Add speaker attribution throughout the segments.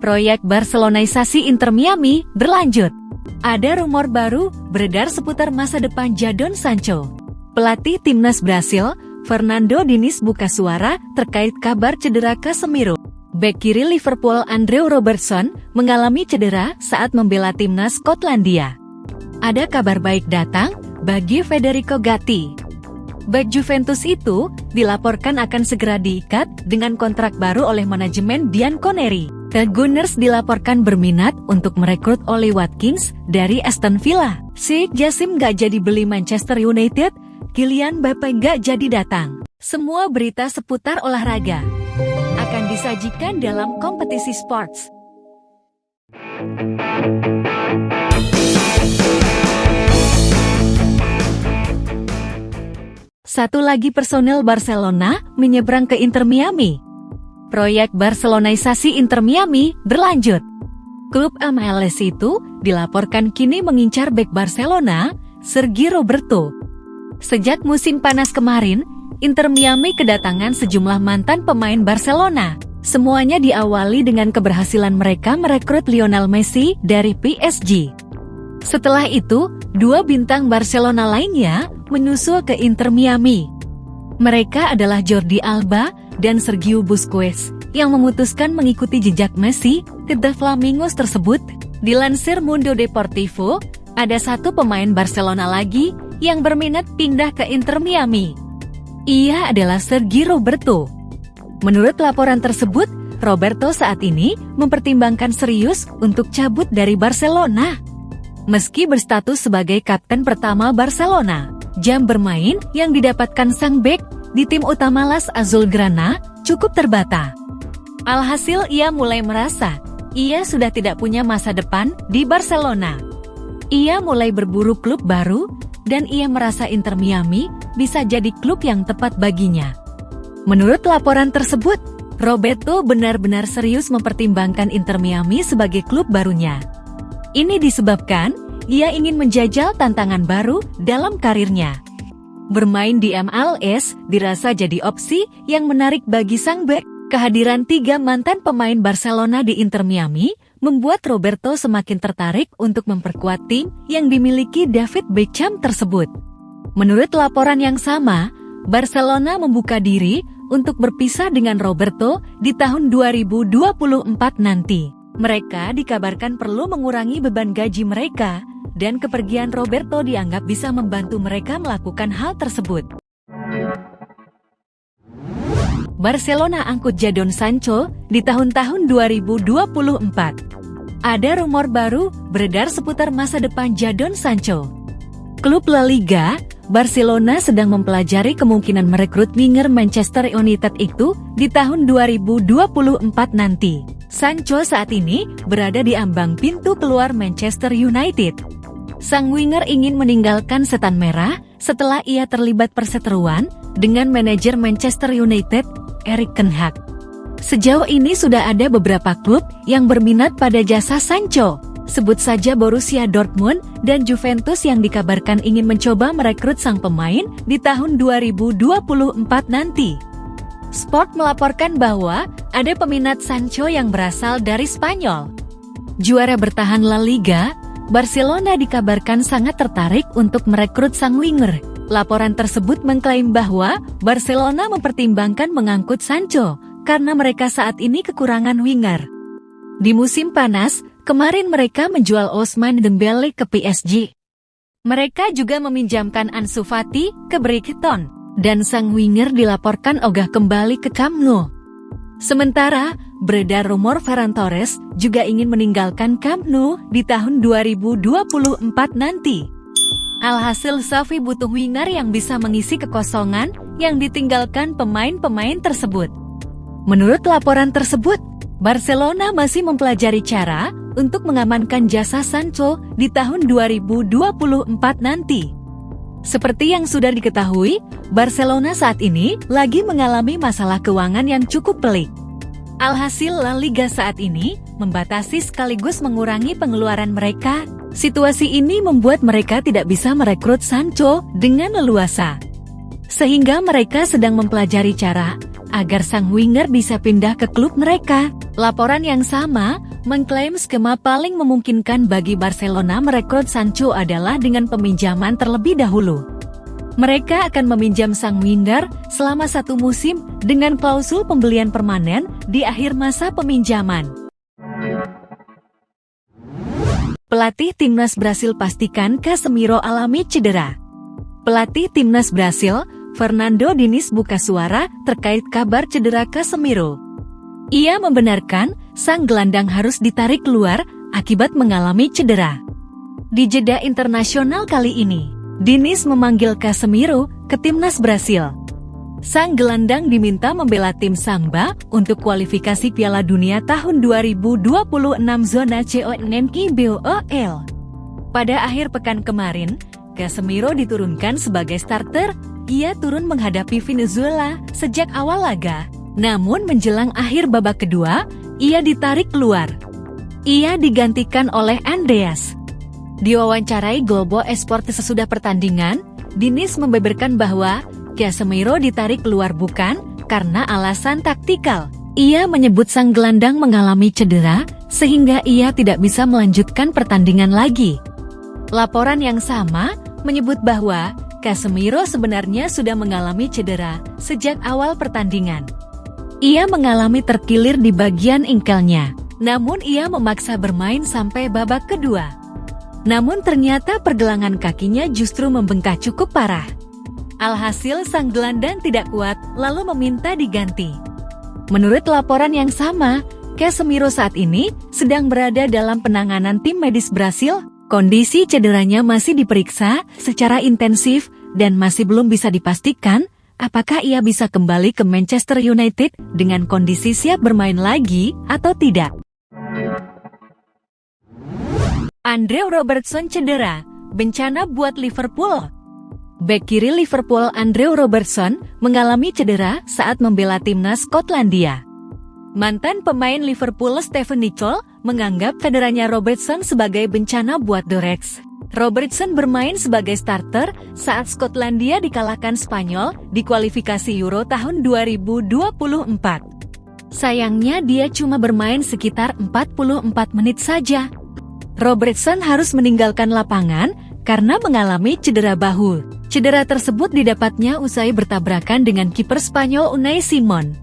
Speaker 1: Proyek Barcelonaisasi Inter Miami berlanjut. Ada rumor baru beredar seputar masa depan Jadon Sancho. Pelatih timnas Brasil, Fernando Diniz buka suara terkait kabar cedera Casemiro. Bek kiri Liverpool Andrew Robertson mengalami cedera saat membela timnas Skotlandia. Ada kabar baik datang bagi Federico Gatti. Bek Juventus itu dilaporkan akan segera diikat dengan kontrak baru oleh manajemen Bianconeri. The Gunners dilaporkan berminat untuk merekrut Ollie Watkins dari Aston Villa. Sheikh Jassim gak jadi beli Manchester United, Kylian Mbappe gak jadi datang. Semua berita seputar olahraga akan disajikan dalam Kompetisi Sports. Satu lagi personel Barcelona menyeberang ke Inter Miami. Proyek Barcelonaisasi Inter Miami berlanjut. Klub MLS itu dilaporkan kini mengincar bek Barcelona, Sergi Roberto. Sejak musim panas kemarin, Inter Miami kedatangan sejumlah mantan pemain Barcelona. Semuanya diawali dengan keberhasilan mereka merekrut Lionel Messi dari PSG. Setelah itu, dua bintang Barcelona lainnya menyusul ke Inter Miami. Mereka adalah Jordi Alba dan Sergio Busquets, yang memutuskan mengikuti jejak Messi ke The Flamingos tersebut. Dilansir Mundo Deportivo, ada satu pemain Barcelona lagi yang berminat pindah ke Inter Miami. Ia adalah Sergi Roberto. Menurut laporan tersebut, Roberto saat ini mempertimbangkan serius untuk cabut dari Barcelona. Meski berstatus sebagai kapten pertama Barcelona, jam bermain yang didapatkan sang bek di tim utama Las Azulgrana cukup terbatas. Alhasil ia mulai merasa ia sudah tidak punya masa depan di Barcelona. Ia mulai berburu klub baru dan ia merasa Inter Miami bisa jadi klub yang tepat baginya. Menurut laporan tersebut, Roberto benar-benar serius mempertimbangkan Inter Miami sebagai klub barunya. Ini disebabkan ia ingin menjajal tantangan baru dalam karirnya. Bermain di MLS dirasa jadi opsi yang menarik bagi sang bek. Kehadiran tiga mantan pemain Barcelona di Inter Miami membuat Roberto semakin tertarik untuk memperkuat tim yang dimiliki David Beckham tersebut. Menurut laporan yang sama, Barcelona membuka diri untuk berpisah dengan Roberto di tahun 2024 nanti. Mereka dikabarkan perlu mengurangi beban gaji mereka, dan kepergian Roberto dianggap bisa membantu mereka melakukan hal tersebut. Barcelona angkut Jadon Sancho di tahun-tahun 2024. Ada rumor baru beredar seputar masa depan Jadon Sancho. Klub La Liga, Barcelona sedang mempelajari kemungkinan merekrut winger Manchester United itu di tahun 2024 nanti. Sancho saat ini berada di ambang pintu keluar Manchester United. Sang winger ingin meninggalkan setan merah setelah ia terlibat perseteruan dengan manajer Manchester United, Erik ten Hag. Sejauh ini sudah ada beberapa klub yang berminat pada jasa Sancho. Sebut saja Borussia Dortmund dan Juventus yang dikabarkan ingin mencoba merekrut sang pemain di tahun 2024 nanti. Sport melaporkan bahwa ada peminat Sancho yang berasal dari Spanyol. Juara bertahan La Liga, Barcelona dikabarkan sangat tertarik untuk merekrut sang winger. Laporan tersebut mengklaim bahwa Barcelona mempertimbangkan mengangkut Sancho karena mereka saat ini kekurangan winger. Di musim panas, kemarin mereka menjual Ousmane Dembélé ke PSG. Mereka juga meminjamkan Ansu Fati ke Brighton, dan sang winger dilaporkan ogah kembali ke Camp Nou. Sementara, beredar rumor Ferran Torres juga ingin meninggalkan Camp Nou di tahun 2024 nanti. Alhasil Xavi butuh winger yang bisa mengisi kekosongan yang ditinggalkan pemain-pemain tersebut. Menurut laporan tersebut, Barcelona masih mempelajari cara untuk mengamankan jasa Sancho di tahun 2024 nanti. Seperti yang sudah diketahui, Barcelona saat ini lagi mengalami masalah keuangan yang cukup pelik. Alhasil La Liga saat ini membatasi sekaligus mengurangi pengeluaran mereka. Situasi ini membuat mereka tidak bisa merekrut Sancho dengan leluasa. Sehingga mereka sedang mempelajari cara agar sang winger bisa pindah ke klub mereka. Laporan yang sama mengklaim skema paling memungkinkan bagi Barcelona merekrut Sancho adalah dengan peminjaman terlebih dahulu. Mereka akan meminjam sang winger selama 1 musim dengan klausul pembelian permanen di akhir masa peminjaman. Pelatih Timnas Brasil pastikan Casemiro alami cedera. Pelatih Timnas Brasil, Fernando Diniz buka suara terkait kabar cedera Casemiro. Ia membenarkan sang gelandang harus ditarik keluar akibat mengalami cedera. Di jeda internasional kali ini, Diniz memanggil Casemiro ke Timnas Brasil. Sang gelandang diminta membela tim Samba untuk kualifikasi Piala Dunia tahun 2026 zona CONMEBOL. Pada akhir pekan kemarin, Casemiro diturunkan sebagai starter. Ia turun menghadapi Venezuela sejak awal laga. Namun menjelang akhir babak kedua, ia ditarik keluar. Ia digantikan oleh Andreas. Diwawancarai Globo Esporte sesudah pertandingan, Diniz membeberkan bahwa Casemiro ditarik keluar bukan karena alasan taktikal. Ia menyebut sang gelandang mengalami cedera, sehingga ia tidak bisa melanjutkan pertandingan lagi. Laporan yang sama menyebut bahwa Casemiro sebenarnya sudah mengalami cedera sejak awal pertandingan. Ia mengalami terkilir di bagian engkelnya, namun ia memaksa bermain sampai babak kedua. Namun ternyata pergelangan kakinya justru membengkak cukup parah. Alhasil sang gelandang tidak kuat lalu meminta diganti. Menurut laporan yang sama, Casemiro saat ini sedang berada dalam penanganan tim medis Brasil. Kondisi cederanya masih diperiksa secara intensif dan masih belum bisa dipastikan apakah ia bisa kembali ke Manchester United dengan kondisi siap bermain lagi atau tidak. Andrew Robertson cedera, bencana buat Liverpool. Bek kiri Liverpool Andrew Robertson mengalami cedera saat membela timnas Skotlandia. Mantan pemain Liverpool Stephen Nicol menganggap cederanya Robertson sebagai bencana buat The Reds. Robertson bermain sebagai starter saat Skotlandia dikalahkan Spanyol di kualifikasi Euro tahun 2024. Sayangnya dia cuma bermain sekitar 44 menit saja. Robertson harus meninggalkan lapangan karena mengalami cedera bahu. Cedera tersebut didapatnya usai bertabrakan dengan kiper Spanyol Unai Simon.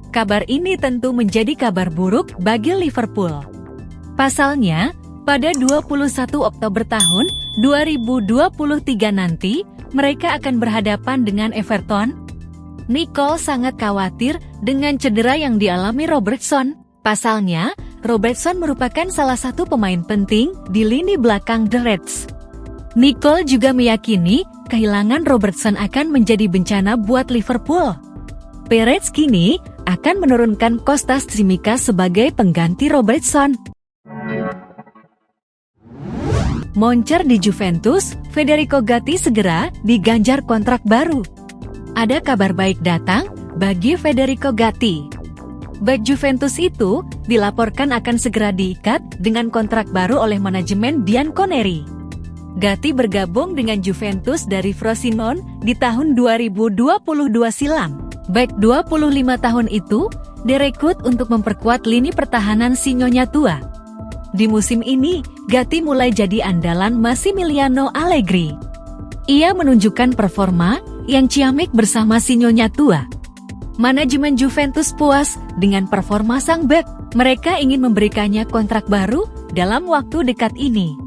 Speaker 1: Kabar ini tentu menjadi kabar buruk bagi Liverpool. Pasalnya, pada 21 Oktober tahun 2023 nanti, mereka akan berhadapan dengan Everton. Nicol sangat khawatir dengan cedera yang dialami Robertson. Pasalnya, Robertson merupakan salah satu pemain penting di lini belakang The Reds. Nicol juga meyakini kehilangan Robertson akan menjadi bencana buat Liverpool. Perez kini akan menurunkan Kostas Tsimikas sebagai pengganti Robertson. Moncer di Juventus, Federico Gatti segera diganjar kontrak baru. Ada kabar baik datang bagi Federico Gatti. Bek Juventus itu dilaporkan akan segera diikat dengan kontrak baru oleh manajemen Bianconeri. Gatti bergabung dengan Juventus dari Frosinone di tahun 2022 silam. Bek 25 tahun itu direkrut untuk memperkuat lini pertahanan Sinyonya tua. Di musim ini, Gatti mulai jadi andalan Massimiliano Allegri. Ia menunjukkan performa yang ciamik bersama Sinyonya tua. Manajemen Juventus puas dengan performa sang bek. Mereka ingin memberikannya kontrak baru dalam waktu dekat ini.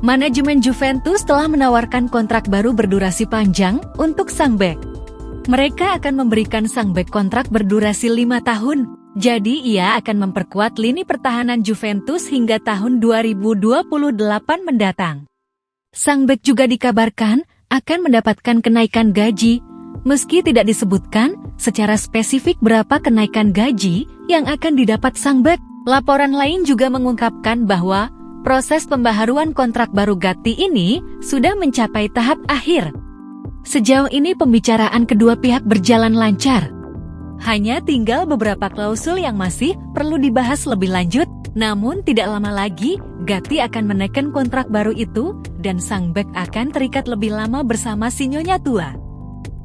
Speaker 1: Manajemen Juventus telah menawarkan kontrak baru berdurasi panjang untuk sang bek. Mereka akan memberikan sang bek kontrak berdurasi 5 tahun. Jadi ia akan memperkuat lini pertahanan Juventus hingga tahun 2028 mendatang. Sang bek juga dikabarkan akan mendapatkan kenaikan gaji. Meski tidak disebutkan secara spesifik berapa kenaikan gaji yang akan didapat sang bek, laporan lain juga mengungkapkan bahwa proses pembaharuan kontrak baru Gatti ini sudah mencapai tahap akhir. Sejauh ini pembicaraan kedua pihak berjalan lancar. Hanya tinggal beberapa klausul yang masih perlu dibahas lebih lanjut, namun tidak lama lagi Gatti akan menekan kontrak baru itu dan sang bek akan terikat lebih lama bersama Sinyonya tua.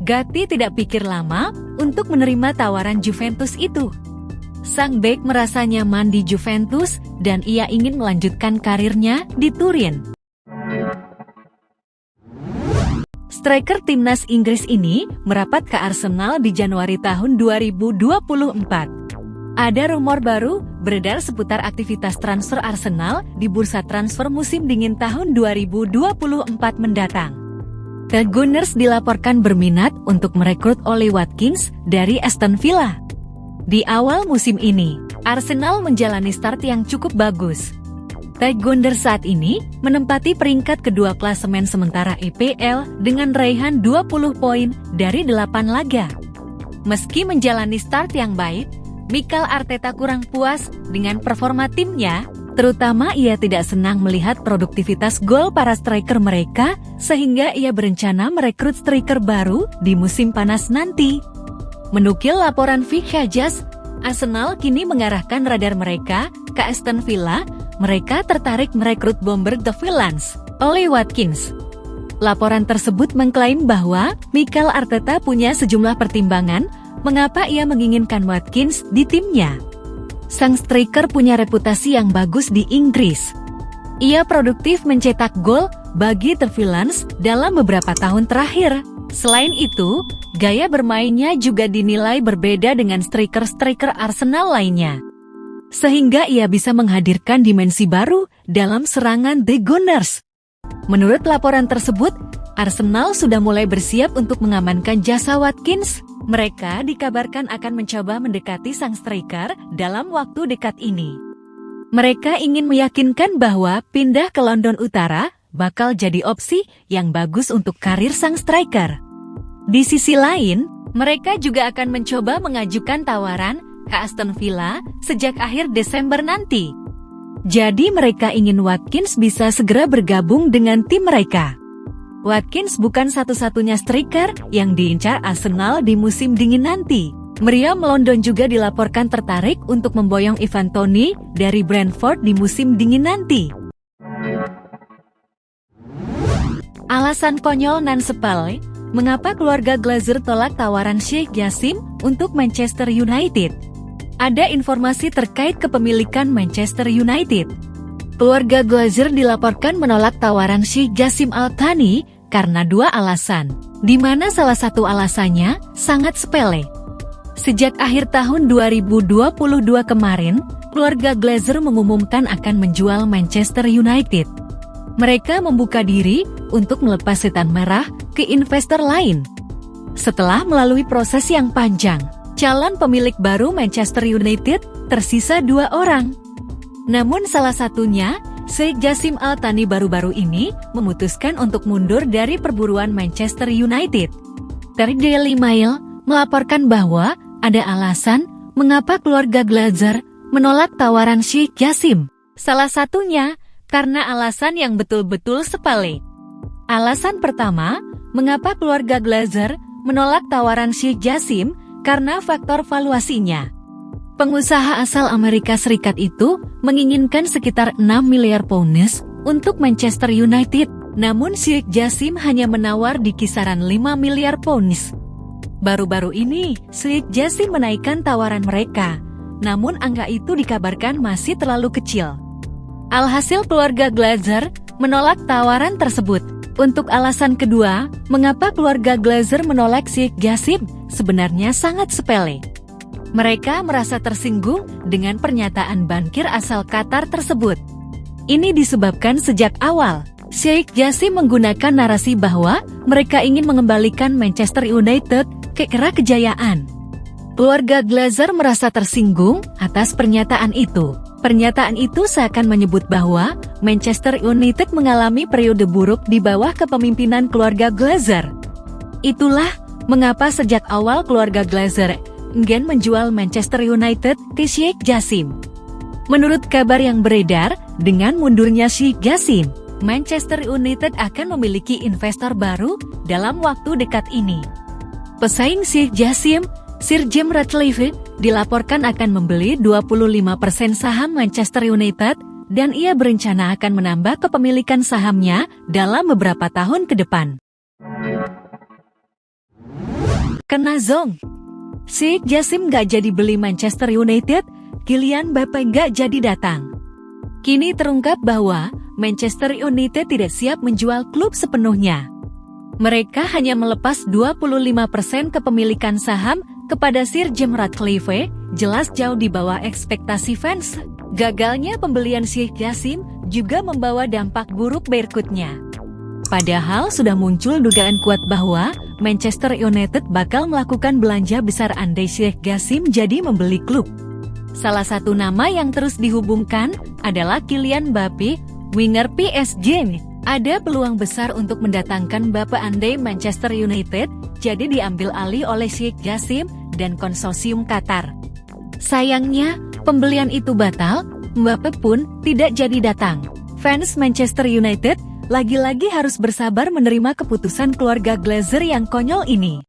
Speaker 1: Gatti tidak pikir lama untuk menerima tawaran Juventus itu. Sang bek merasa nyaman di Juventus dan ia ingin melanjutkan karirnya di Turin. Striker timnas Inggris ini merapat ke Arsenal di Januari tahun 2024. Ada rumor baru beredar seputar aktivitas transfer Arsenal di bursa transfer musim dingin tahun 2024 mendatang. The Gunners dilaporkan berminat untuk merekrut Ollie Watkins dari Aston Villa. Di awal musim ini, Arsenal menjalani start yang cukup bagus. The Gunners saat ini menempati peringkat kedua klasemen sementara EPL dengan raihan 20 poin dari 8 laga. Meski menjalani start yang baik, Mikel Arteta kurang puas dengan performa timnya, terutama ia tidak senang melihat produktivitas gol para striker mereka, sehingga ia berencana merekrut striker baru di musim panas nanti. Menukil laporan Vic Hedges, Arsenal kini mengarahkan radar mereka ke Aston Villa. Mereka tertarik merekrut bomber The Villains, Ollie Watkins. Laporan tersebut mengklaim bahwa Mikel Arteta punya sejumlah pertimbangan mengapa ia menginginkan Watkins di timnya. Sang striker punya reputasi yang bagus di Inggris. Ia produktif mencetak gol bagi The Villains dalam beberapa tahun terakhir. Selain itu, gaya bermainnya juga dinilai berbeda dengan striker-striker Arsenal lainnya. Sehingga ia bisa menghadirkan dimensi baru dalam serangan The Gunners. Menurut laporan tersebut, Arsenal sudah mulai bersiap untuk mengamankan jasa Watkins. Mereka dikabarkan akan mencoba mendekati sang striker dalam waktu dekat ini. Mereka ingin meyakinkan bahwa pindah ke London Utara bakal jadi opsi yang bagus untuk karir sang striker. Di sisi lain, mereka juga akan mencoba mengajukan tawaran ke Aston Villa sejak akhir Desember nanti. Jadi mereka ingin Watkins bisa segera bergabung dengan tim mereka. Watkins bukan satu-satunya striker yang diincar Arsenal di musim dingin nanti. Meriam London juga dilaporkan tertarik untuk memboyong Ivan Toney dari Brentford di musim dingin nanti. Alasan konyol nan sepele, mengapa keluarga Glazer tolak tawaran Sheikh Jassim untuk Manchester United? Ada informasi terkait kepemilikan Manchester United. Keluarga Glazer dilaporkan menolak tawaran Sheikh Jassim Al Thani karena dua alasan, di mana salah satu alasannya sangat sepele. Sejak akhir tahun 2022 kemarin, keluarga Glazer mengumumkan akan menjual Manchester United. Mereka membuka diri untuk melepas setan merah ke investor lain. Setelah melalui proses yang panjang, calon pemilik baru Manchester United tersisa 2 orang. Namun salah satunya, Sheikh Jassim Al Thani baru-baru ini memutuskan untuk mundur dari perburuan Manchester United. Dari Daily Mail melaporkan bahwa ada alasan mengapa keluarga Glazer menolak tawaran Sheikh Jassim. Salah satunya karena alasan yang betul-betul sepele. Alasan pertama, mengapa keluarga Glazer menolak tawaran Sheikh Jassim karena faktor valuasinya. Pengusaha asal Amerika Serikat itu menginginkan sekitar 6 miliar pounds untuk Manchester United, namun Sheikh Jassim hanya menawar di kisaran 5 miliar pounds. Baru-baru ini, Sheikh Jassim menaikkan tawaran mereka, namun angka itu dikabarkan masih terlalu kecil. Alhasil keluarga Glazer menolak tawaran tersebut. Untuk alasan kedua, mengapa keluarga Glazer menolak Sheikh Jassim sebenarnya sangat sepele. Mereka merasa tersinggung dengan pernyataan bankir asal Qatar tersebut. Ini disebabkan sejak awal, Sheikh Jassim menggunakan narasi bahwa mereka ingin mengembalikan Manchester United ke era kejayaan. Keluarga Glazer merasa tersinggung atas pernyataan itu. Pernyataan itu seakan menyebut bahwa Manchester United mengalami periode buruk di bawah kepemimpinan keluarga Glazer. Itulah mengapa sejak awal keluarga Glazer enggan menjual Manchester United ke Sheikh Jassim. Menurut kabar yang beredar, dengan mundurnya Sheikh Jassim, Manchester United akan memiliki investor baru dalam waktu dekat ini. Pesaing Sheikh Jassim, Sir Jim Ratcliffe, dilaporkan akan membeli 25% saham Manchester United dan ia berencana akan menambah kepemilikan sahamnya dalam beberapa tahun ke depan. Kena zong. Sheikh Jassim gak jadi beli Manchester United Kylian Mbappe nggak jadi datang. Kini terungkap bahwa Manchester United tidak siap menjual klub sepenuhnya. Mereka hanya melepas 25% kepemilikan saham kepada Sir Jim Ratcliffe, jelas jauh di bawah ekspektasi fans. Gagalnya pembelian Sheikh Jassim juga membawa dampak buruk berikutnya. Padahal sudah muncul dugaan kuat bahwa Manchester United bakal melakukan belanja besar andai Sheikh Jassim jadi membeli klub. Salah satu nama yang terus dihubungkan adalah Kylian Mbappe, winger PSG. Ada peluang besar untuk mendatangkan Mbappe andai Manchester United jadi diambil alih oleh Sheikh Jassim dan konsorsium Qatar. Sayangnya, pembelian itu batal, Mbappe pun tidak jadi datang. Fans Manchester United lagi-lagi harus bersabar menerima keputusan keluarga Glazer yang konyol ini.